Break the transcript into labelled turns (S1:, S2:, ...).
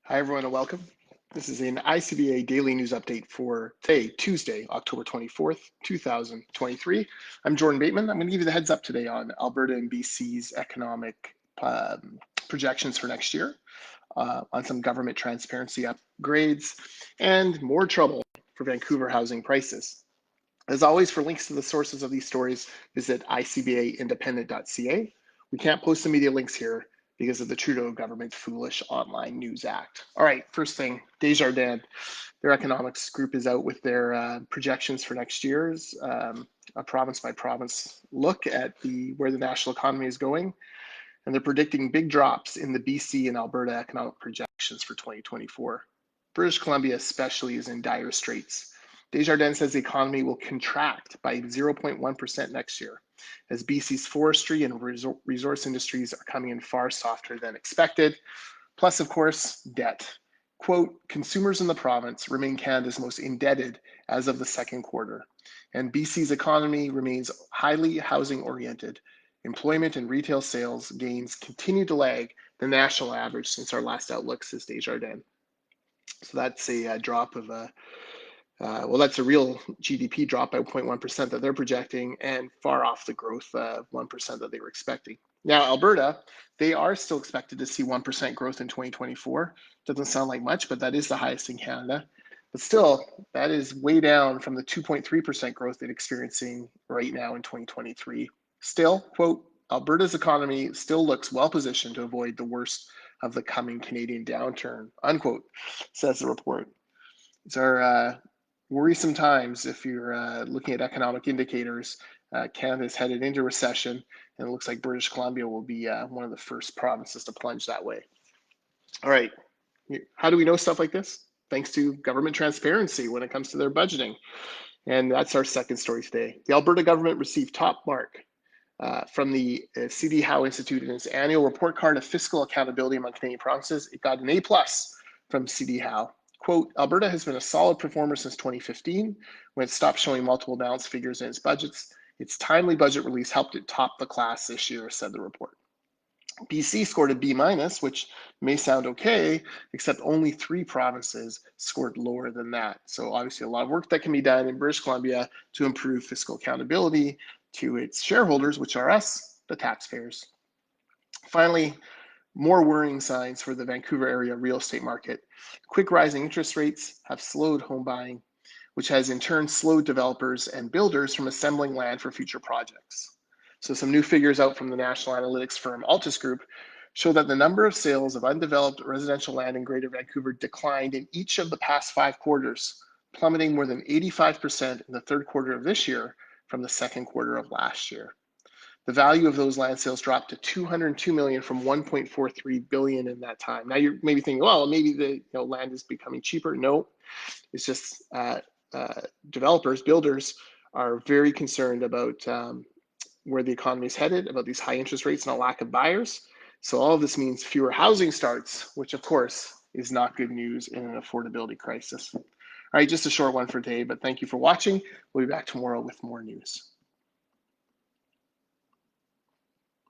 S1: Hi, everyone, and welcome. This is an ICBA daily news update for today, Tuesday, October 24th, 2023. I'm Jordan Bateman. I'm going to give you the heads up today on Alberta and BC's economic projections for next year, on some government transparency upgrades, and more trouble for Vancouver housing prices. As always, for links to the sources of these stories, visit icbaindependent.ca. We can't post the media links here because of the Trudeau government's foolish online news act. All right, first thing, Desjardins, their economics group is out with their projections for next year's a province by province look at where the national economy is going. And they're predicting big drops in the BC and Alberta economic projections for 2024. British Columbia especially is in dire straits. Desjardins says the economy will contract by 0.1% next year, as BC's forestry and resource industries are coming in far softer than expected. Plus, of course, debt. Quote, consumers in the province remain Canada's most indebted as of the second quarter, and BC's economy remains highly housing oriented. Employment and retail sales gains continue to lag the national average since our last outlook, says Desjardins. So that's a drop of that's a real GDP drop by 0.1% that they're projecting, and far off the growth of 1% that they were expecting. Now, Alberta, they are still expected to see 1% growth in 2024. Doesn't sound like much, but that is the highest in Canada. But still, that is way down from the 2.3% growth they're experiencing right now in 2023. Still, quote, Alberta's economy still looks well positioned to avoid the worst of the coming Canadian downturn, unquote, says the report. These are worrisome times if you're looking at economic indicators. Canada is headed into recession, and it looks like British Columbia will be one of the first provinces to plunge that way. All right, how do we know stuff like this? Thanks to government transparency when it comes to their budgeting. And that's our second story today. The Alberta government received top mark from the CD Howe Institute in its annual report card of fiscal accountability among Canadian provinces. It got an A+ from CD Howe. Quote, Alberta has been a solid performer since 2015 when it stopped showing multiple balanced figures in its budgets. Its timely budget release helped it top the class this year, said the report. BC scored a B-, which may sound okay, except only 3 provinces scored lower than that. So obviously a lot of work that can be done in British Columbia to improve fiscal accountability to its shareholders, which are us, the taxpayers. Finally, more worrying signs for the Vancouver area real estate market. Quick rising interest rates have slowed home buying, which has in turn slowed developers and builders from assembling land for future projects. So some new figures out from the national analytics firm Altus Group show that the number of sales of undeveloped residential land in Greater Vancouver declined in each of the past 5 quarters, plummeting more than 85% in the third quarter of this year from the second quarter of last year. The value of those land sales dropped to $202 million from $1.43 billion in that time. Now you're maybe thinking, well, maybe the land is becoming cheaper. No, it's just developers, builders are very concerned about where the economy is headed, about these high interest rates and a lack of buyers. So all of this means fewer housing starts, which of course is not good news in an affordability crisis. All right, just a short one for today, but thank you for watching. We'll be back tomorrow with more news.